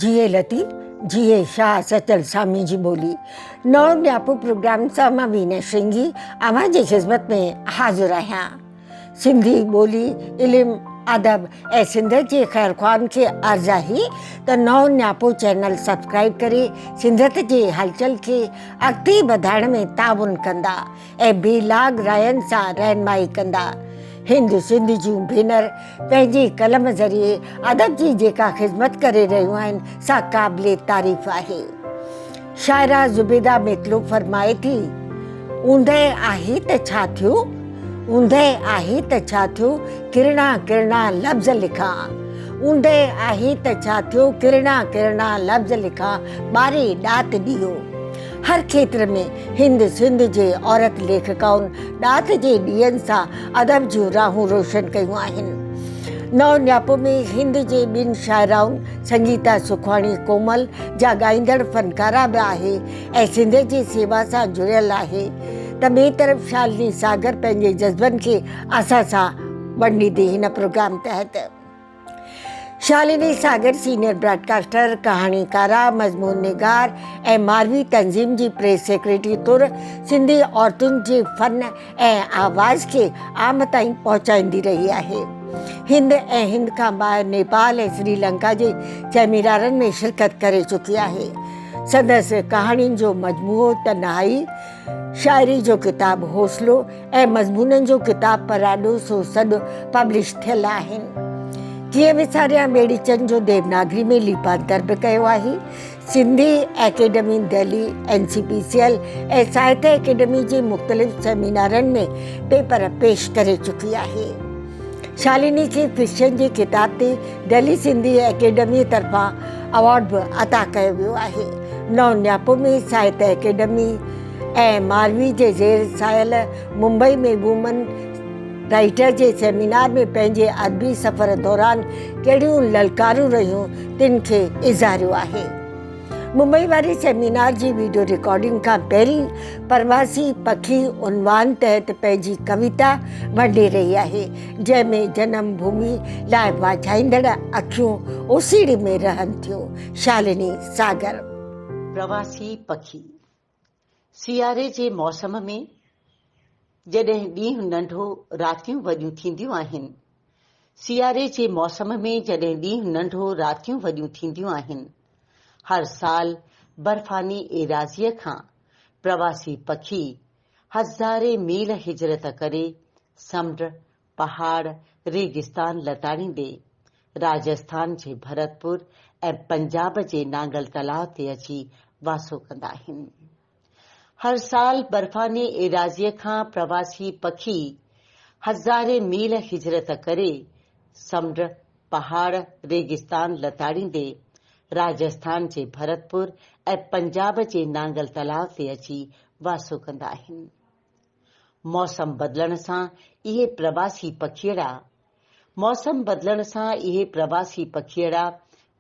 જીએ લતીફ, જીએ શાહ સચલ સામીજી બોલી नौ न्यापो प्रोग्राम सामा वीना सिंगी आवाज़ खिदमत में हाजिर आहियां। सिंधी ॿोली इल्मु अदब ऐं सिंध जे ख़ैर ख़्वाहनि खे अर्ज़ु आहे त नौ न्यापो चैनल सब्सक्राइब करे सिंधत जे हलचल खे अॻिते वधाइण में ताउन कंदा ऐं बेलाग रायनि सां रहनुमाई कंदा। हिंद सिंध जूं भेनर पंहिंजे कलम ज़रिए अदब जी जेका ख़िदमत करे रहियूं आहिनि सा क़ाबिले तारीफ़ आहे। शाइरा ज़ुबैदा मेतलो फरमाए थी, ऊंदहि आहे त छा थियो, ऊंदहि आहे त छा थियो, किरना किरना लफ़्ज़ लिखा, ऊंदहि आहे त छा थियो, किरना किरना लफ़्ज़ लिखा, ॿारे ॾात ॾियो। हर खेत्र में हिंद सिंध जे औरत लेखकाउनि ॾात जे ॾींहंनि सां अदब जूं राहूं रोशन कयूं आहिनि। नौ न्यापो में हिंद जे ॿिनि शाइराउनि संगीता सुखवाणी कोमल जा ॻाईंदड़ फ़नकारा बि आहे ऐं सिंध जी सेवा सां जुड़ियल आहे त ॿिए तरफ़ शालिनी सागर पंहिंजे जज़्बनि खे असां सां वंडींदी हिन प्रोग्राम तहत। शालिनी सागर सीनियर ब्रॉडकास्टर, कहाणीकारा, मज़मून निगार ऐं मारवी तंज़ीम जी प्रेस सेक्रेटरी तौर सिंधी औरतुनि जे फ़न ऐं आवाज़ खे आम ताईं पहुचाईंदी रही आहे। हिंद ऐं हिंद खां ॿाहिरि नेपाल ऐं श्रीलंका जे सेमिनारनि में शिरकत करे चुकी आहे। संदसि कहाणियुनि जो मजमूओ तन्हाई, शाइरी जो किताबु हौसलो ऐं मज़मूननि जो किताबु पराॾो सो सॾु पब्लिश थियल आहिनि। कीअं विसारिया ॿेड़ीचंद जो देवनागरी में लिपांतर बि कयो आहे। सिंधी एकेडमी दिल्ली, NCPCL ऐं साहित्य एकेडमी जे मुख़्तलिफ़ सेमिनारनि में पेपर पेश करे चुकी आहे। शालिनी खे फिक्शन जे किताब ते दिल्ली सिंधी एकेडमी तरफ़ां अवॉर्ड बि अता कयो वियो आहे। नौ न्यापो में साहित्य एकेडमी ऐं मारवी जे ज़ेर सायल मुंबई में वूमन राइटर जे सेमिनार में पंहिंजे अदबी सफ़र दौरान कहिड़ियूं ललकारूं रहियूं तिन खे इज़ारियो आहे। मुंबई वारे सेमिनार जी वीडियो रिकॉर्डिंग खां पहिरीं परवासी पखी उनवान तहत पंहिंजी कविता वंडे रही आहे, जंहिंमें जनम भूमि लाइ वाझाईंदड़ अखियूं ओसीड़ी में रहनि थियूं। शालिनी सागर। प्रवासी पखी। सियारे जे मौसम में जॾहिं ॾींहुं नंढो रातियूं वॾियूं थींदियूं आहिनि, सियारे जे मौसम में जॾहिं ॾींहुं नंढो रातियूं वॾियूं थींदियूं आहिनि, हर साल बर्फानी एराज़ीअ खां प्रवासी पखी हज़ारे मील हिजरत करे समुंड, पहाड़, रेगिस्तान लताड़ींदे राजस्थान जे भरतपुर ऐं पंजाब जे नांगल तलाव ते अची वासो कंदा आहिनि। हर साल बर्फानी एराज़ीअ खां प्रवासी पखी हज़ारे मील हिजरत करे समुंड, पहाड़, रेगिस्तान लताड़ींदे राजस्थान जे भरतपुर ऐं पंजाब जे नांगल तलाव ते अची वासो कंदा आहिनि। मौसम बदिलण सां इहे प्रवासी पखीअड़ा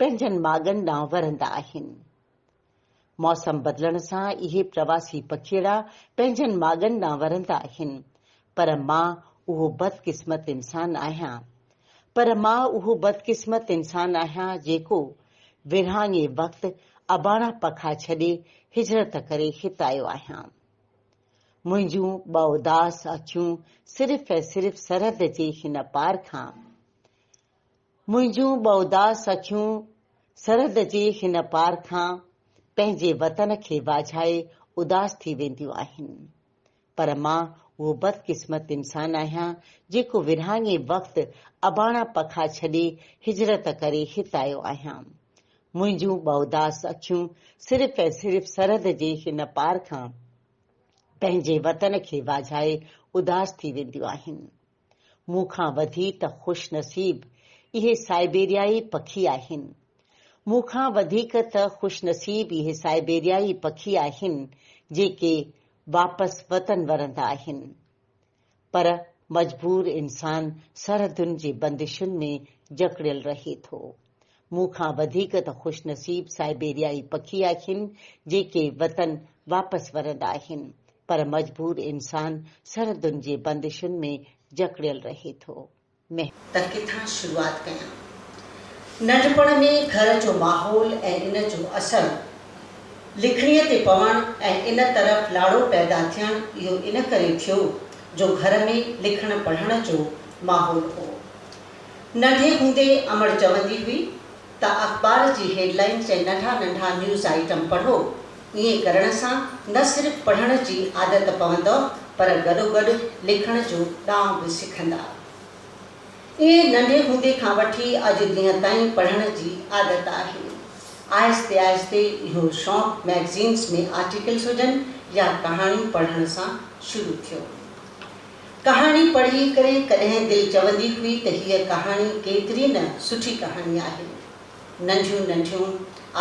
पंहिंजनि माॻनि ॾांहुं वरंदा आहिनि। मौसम बदिलण सां इहे प्रवासी पखीअड़ा पंहिंजनि माॻनि ॾांहुं वरंदा आहिनि। पर मां उहो बदकिस्मत इंसान आहियां जेको विरहाङे वक़्तु अबाणा पखा छॾे हिजरत करे हिते आयो आहियां। मुंहिंजूं ॿ उदास अखियूं सिर्फ़ ऐं सिर्फ़ सरहद जे हिन पार खां पंहिंजे वतन खे वाझाए उदास थी वेंदियूं आहिनि। पर मां उहो बदकिस्मत इंसान आहियां जेको विरहाङे वक़्तु अबाणा पखा छॾे हिजरत करे हिते आयो आहियां। मुंहिंजूं ॿ उदास अखियूं सिर्फ़ ऐं सिर्फ़ सरहद जे हिन पार खां पंहिंजे वतन खे वाझाए उदास थी वेंदियूं आहिनि। मूंखां वधीक त ख़ुशनसीब इहे साइबेरियाई पखी आहिनि जेके वापसि वतन वरंदा आहिनि। पर मजबूर इंसान सरहदुनि जे बंदिशुनि में जकड़ियल रहे थो। मूंखां वधीक त ख़ुशनसीब साइबेरियाई पखी आहिनि जेके वतन वापसि वरंदा आहिनि। पर मजबूर इंसान सरहदुनि जे बंदिशुनि में जकड़ियल रहे थो। त किथां शुरूआत कयां? नंढपण में घर जो माहौल ऐं इन जो असर लिखणीअ ते पवण ऐं इन तरफ़ लाड़ो पैदा थियण इहो इन करे थियो जो घर में लिखण पढ़ण जो माहौल हो। नंढे हूंदे अमड़ चवंदी हुई त अख़बार जी हेडलाइन्स ऐं नंढा नंढा न्यूज़ आइटम पढ़ो। ईअं करण सां न सिर्फ़ पढ़ण जी आदत पवंदव पर गॾोगॾु लिखण जो ॾांहुं बि सिखंदा। इहे नंढे हूंदे खां वठी अॼु ॾींहं ताईं पढ़ण जी आदत आहे। आहिस्ते आहिस्ते इहो शौक़ु मैगज़ीन्स में आर्टिकल्स हुजनि या कहाणियूं पढ़ण सां शुरू थियो। कहाणी पढ़ी करे कॾहिं दिलि चवंदी हुई त हीअ कहाणी केतिरी न सुठी कहाणी आहे। नंढियूं नंढियूं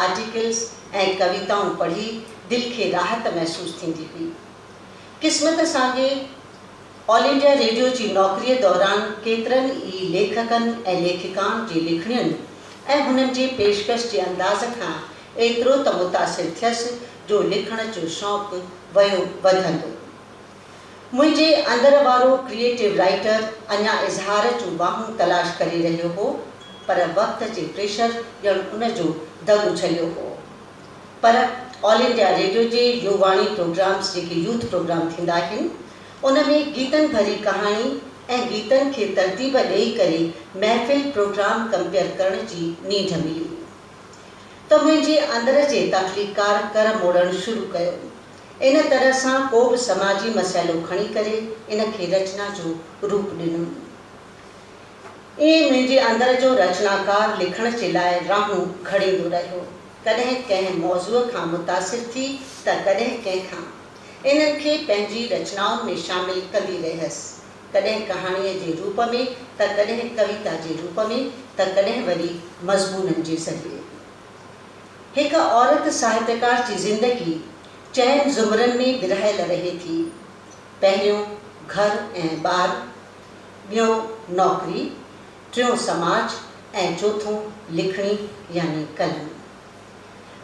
आर्टिकल्स ऐं कविताऊं पढ़ी दिलि खे राहत महसूसु थींदी हुई। क़िस्मत सां ऑल इंडिया रेडियो जी नौकरीअ दौरान केतिरनि ई लेखकनि ऐं लेखिकाउनि जी लिखणियुनि ऐं हुननि जे पेशकश जे अंदाज़ खां एतिरो त मुतासिर थियसि जो लिखण जो शौक़ु वियो वधंदो। मुंहिंजे अंदर वारो क्रिएटिव राइटर अञा इज़हार जूं बाहूं तलाश करे रहियो हो, पर वक़्त जे प्रेशर ॼण उन जो दग उछलियो हो। पर ऑल इंडिया रेडियो जे युवाणी प्रोग्राम्स जेके यूथ प्रोग्राम थींदा आहिनि उन में गीतनि भरी कहाणी ऐं गीतनि खे तरतीब ॾेई करे महफ़िल प्रोग्राम कंपेयर करण जी नींढ मिली त मुंहिंजे अंदर जे तख़लीकार कर मोड़णु शुरू कयो। इन तरह सां को बि समाजी मसइलो खणी करे इन खे रचना जो रूप ॾिनो। ईअं मुंहिंजे अंदर जो रचनाकार लिखण जे लाइ राहूं खणींदो रहियो, कॾहिं कंहिं मौज़ूअ खां मुतासिर थी त कॾहिं कंहिंखां। इन्हनि खे पंहिंजी रचनाउनि में शामिल कंदी रहियसि, कॾहिं कहाणीअ जे रूप में त कॾहिं कविता जे रूप में त कॾहिं वरी मज़मूननि जे ज़रिए। हिकु औरत साहित्यकार जी ज़िंदगी चइनि ज़ुमरनि में विरहायल रहे थी। पहिरियों घर ऐं ॿार, ॿियों नौकरी, टियों समाज ऐं चौथों लिखणी यानी कलम।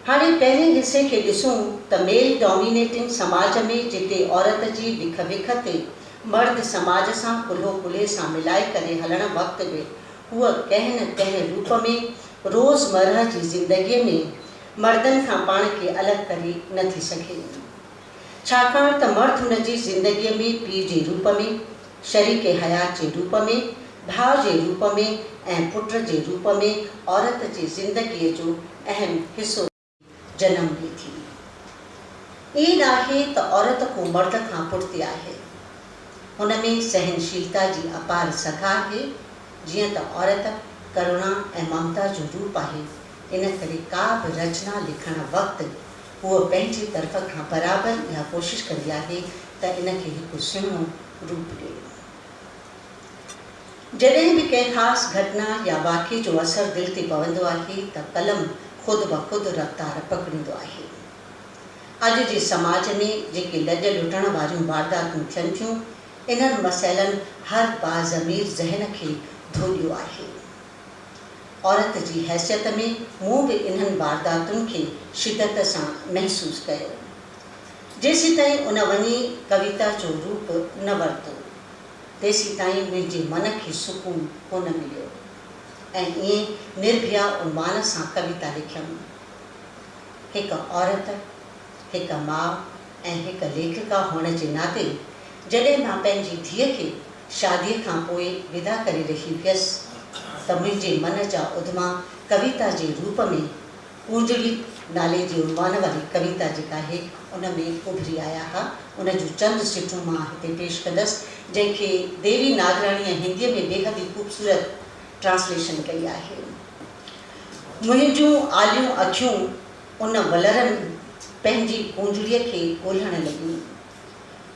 हाणे पहिरें हिसे खे ॾिसूं त मेल डोमिनेटिंग समाज में जिते औरत जी विख विख ते मर्द समाज सां कुल्हो कुल्हे सां मिलाए करे हलण वक़्त बि हूअ कंहिं न कंहिं रूप में रोज़मर्रा जी ज़िंदगीअ में मर्दनि खां पाण खे अलॻि करे नथी सघे, छाकाणि त मर्द हुन जी ज़िंदगीअ में पीउ जे रूप में, शरीक हयात जे रूप में, भाउ जे रूप में ऐं पुट जे रूप में औरत जी ज़िंदगीअ जो अहम हिसो जनम ॾे थी। ईअं आहे त औरत को मर्द खां पुठिते आहे। हुन में सहनशीलता जी अपार सखा आहे। जीअं त औरत करुणा ऐं ममता जो रूप आहे, इन करे का बि रचना लिखण वक़्तु उहो पंहिंजी तरफ़ खां बराबरि इहा कोशिशि कंदी आहे त इन खे हिकु सुहिणो रूप ॾिए। जॾहिं बि कंहिं ख़ासि घटना या वाक़े जो असरु दिलि ते पवंदो आहे त कलम ख़ुदि ब ख़ुदि रफ़्तार पकड़ींदो आहे। अॼु जे समाज में जेके लॼ लुटण वारियूं वारदातूं थियनि थियूं, इन्हनि मसइलनि हर बाज़मीर ज़हन खे धोलियो आहे। औरत जी हैसियत में मूं बि इन्हनि वारदातुनि खे शिदत सां महसूसु कयो। जेसीं ताईं उन वञी कविता जो रूप न वरितो, तेसीं ताईं मुंहिंजे मन खे सुकून कोन मिलियो ऐं ईअं निर्भया उनवान सां कविता लिखियमि। हिकु औरत, हिकु माउ ऐं हिकु लेखिका हुअण जे नाते जॾहिं मां पंहिंजी धीअ खे शादीअ खां पोइ विदा करे रही हुयसि त मुंहिंजे मन जा उद्मा कविता जे रूप में पूंजड़ी नाले जी उनवान वारी कविता जेका आहे उन में उभरी आया हुआ। उन जूं चंद सिटूं मां हिते पेश कंदसि, जंहिंखे देवी नागराणीअ हिंदीअ में बेहद ई ख़ूबसूरत ट्रांसलेशन कई आहे। मुंहिंजूं आलियूं अखियूं उन वलरनि पंहिंजी पूंजड़ीअ खे ॻोल्हण लॻियूं।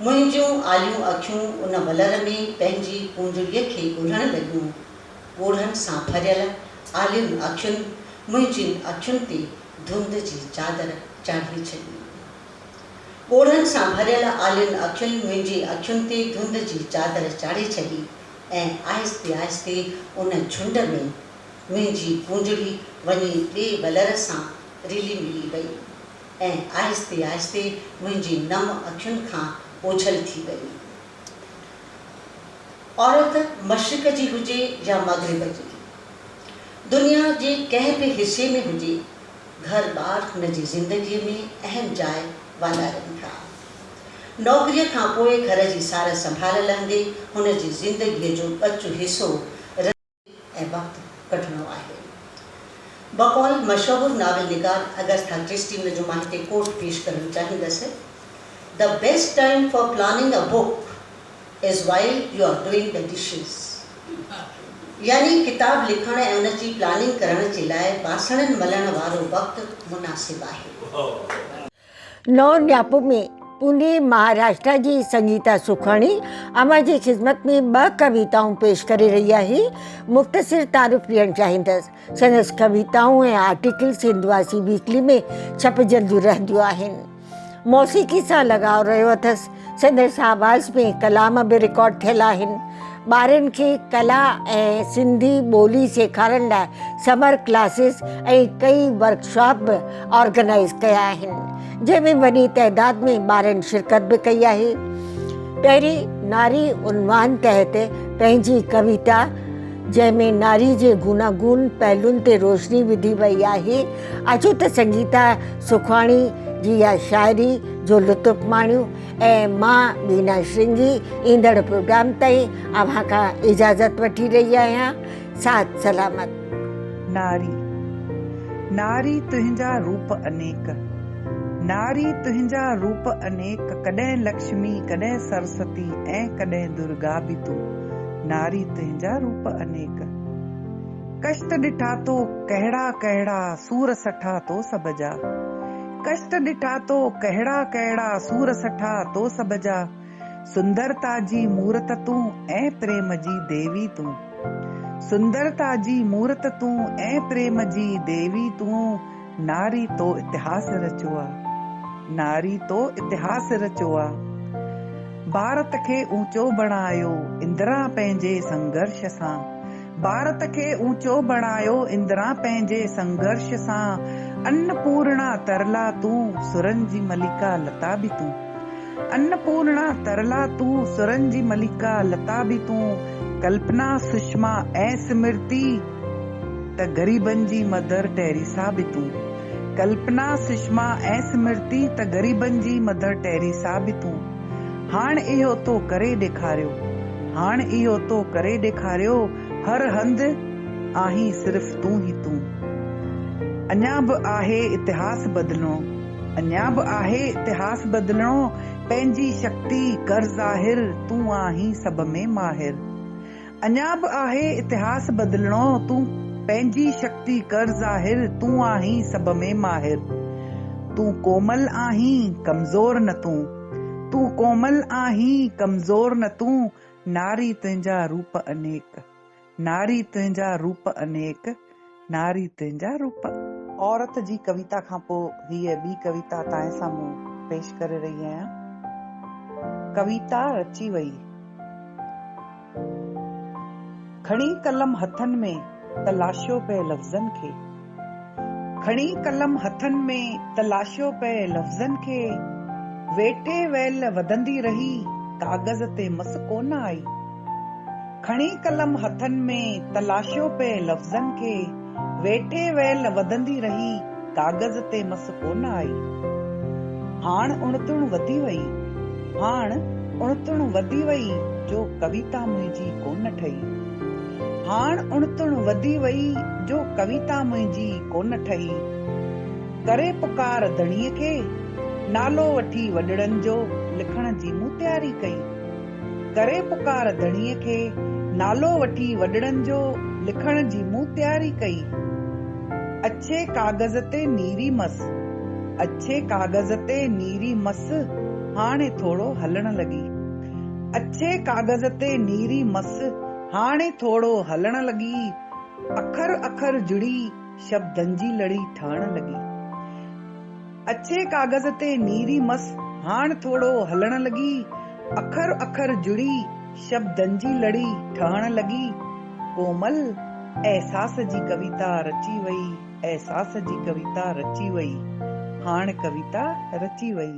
मुंहिंजूं आलियूं अखियूं उन वलर में पंहिंजी पूंजड़ीअ खे ॻोल्हण लॻियूं। ॻोढ़नि सां भरियल आलियुनि अखियुनि मुंहिंजियुनि अखियुनि ते धुंध जी चादर चाढ़े छॾी। ॻोढ़नि सां भरियल आलियुनि अखियुनि मुंहिंजी अखियुनि ते धुंध जी चादर चाढ़े छॾी ऐं आहिस्ते आहिस्ते उन झुंड में मुंहिंजी पूंजड़ी वञी ॿिए वलर सां रिली मिली वई ऐं आहिस्ते आहिस्ते मुंहिंजी नम अखियुनि खां ओझल थी वई। औरत मशरिक़ जी हुजे या मग़रिब जी, दुनिया जे कंहिं बि हिसे में हुजे, घर ॿार हुन जी ज़िंदगीअ में अहम जाइ वाधारनि था। नौकरीअ खां पोइ घर जी सार संभाल लहंदे हुन जी ज़िंदगीअ जो ॿचो हिसो ऐं वक़्तु कढणो आहे। बकौल मशहूर नावल निगार अगस्था क्रिस्टी हुन जो मां हिते कोट पेश करणु चाहींदसि। The best time for planning a book is while you are doing the dishes. यानी किताब लिखण ऐं उन जी प्लानिंग करण जे लाइ बासणनि मलण वारो वक़्तु मुनासिबु आहे। नौ न्यापो में पुणे महाराष्ट्र जी संगीता सुखाणी अमा जी ख़िदमत में 2 कविताऊं पेश करे रही आहे। मुख़्तसिर तारुफ़ ॾियणु चाहींदसि। संदसि कविताऊं ऐं आर्टिकल्स हिंदवासी वीकली में छपजंदियूं रहंदियूं आहिनि। मौसीक़ी सां लगाव रहियो अथसि। संदसि आवाज़ में कलाम बि रिकॉर्ड थियल आहिनि। ॿारनि खे कला ऐं सिंधी ॿोली सेखारण लाइ समर क्लासिस ऐं कई वर्कशॉप बि ऑर्गेनाइज़ कया आहिनि, जंहिंमें वॾी तइदाद में ॿारनि शिरकत बि कई आहे। पहिरीं नारी उनवान तहत पंहिंजी कविता, जंहिंमें नारी जे गूनागून पहलुनि ते रोशनी विधी वई आहे, अचो त संगीता सुखाणी जी इहा शाइरी जो लुत्फ़ माणियूं। ऐं मां बीना श्रृंगी ईंदड़ प्रोग्राम ताईं अव्हां खां इजाज़त वठी रही आहियां। साथ सलामत। नारी नारी तुंहिंजा रूप अनेक, नारी तुंहिंजा रूप अनेक, कॾहिं लक्ष्मी कॾहिं सरस्वती ऐं कॾहिं दुर्गा बि तूं। नारी तुंहिंजा रूप अनेक। कष्ट ॾिठा तो कहिड़ा कहिड़ा सूर सठा तो सभ जा, कष्ट ॾिठा तो कहिड़ा कहिड़ा सूर सठा तो सभ जा। सुंदरता जी मूरत तूं ऐं प्रेम जी देवी तूं, सुंदरता जी मूरत तूं ऐं प्रेम जी देवी तूं। नारी तो इतिहास रचियो आ, नारी तो इतिहास रचियो आ। भारत खे ऊंचो बणायो इंदिरा पंहिंजे संघर्ष सां, भारत खे ऊंचो बणायो इंदिरा पंहिंजे संघर्ष सां। अन्नपूर्णा तरला तूं सुरन जी मलिका लता बि तूं, अन्नपूर्णा तरला तूं सुरन जी मलिका लता बि तूं। कल्पना सुषमा ऐं स्मृति त ग़रीबनि जी मदर टेरेसा बि तूं, कल्पना सुषमा ऐं स्मृति त ग़रीबनि जी मदर टेरेसा बि तूं। हाण इहो तो करे ॾेखारियो, हाण इहो तो करे ॾेखारियो, हर हंधि आहीं सिर्फ़ तूं ही तूं। अञा बि आहे इतिहास बदिलणो, अञा बि आहे इतिहास बदिलणो, पंहिंजी शक्ति कर ज़ाहिर तूं आहीं सभ में माहिर। अञा बि आहे इतिहास बदिलणो, तूं पंहिंजी शक्ति कर ज़ाहिर तूं आहीं सभ में माहिर। तूं कोमल आहीं कमज़ोर न तूं, तूं कोमल आहीं कमज़ोर न तूं। नारी तुंहिंजा रूप अनेक, नारी तुंहिंजा रूप अनेक, नारी तुंहिंजा रूप। औरत जी कविता खां पोइ हीअ ॿी कविता तव्हां साम्हूं पेश करे रही आहियां। कविता रची वई। खणी कलम हथनि में तलाशियो पए लफ़्ज़नि खे, खणी कलम हथनि में तलाशियो पए लफ़्ज़नि खे। वेठे वेल वधंदी रही कागज़ ते मस कोन आई, खणी कलम हथनि में तलाशियो पए लफ़्ज़नि खे। वेठे वेल वधंदी रही कागज़ ते मस कोन आई। हाण उणतुण वधी वई, हाण उणतुण वधी वई, जो कविता मुंहिंजी कोन ठही। हाण उणतुण वधी वई, जो कविता मुंहिंजी कोन ठही। करे पुकार धणीअ खे, नालो वठी वॾड़नि जो, लिखण जी मूं तयारी कई। करे पुकार धणीअ खे, नालो वठी वॾड़नि जो, लिखण जी मूं तयारी कई। अच्छे कागज़ ते नीरी मस, अच्छे कागज़ ते नीरी मस, हाणे थोड़ो हलण लॻी। अच्छे कागज़ ते नीरी मस, हाणे थोड़ो हलण लॻी। अखर अखर जुड़ी शब्दनि जी लड़ी ठहण लॻी। अच्छे कागज़ ते नीरी मस, हाण थोड़ो हलण लॻी। अखर अखर जुड़ी शब्दनि जी लड़ी ठहण लॻी। कोमल एहसास जी कविता रची वई, एहसास जी कविता रची वई, हाण कविता रची वई।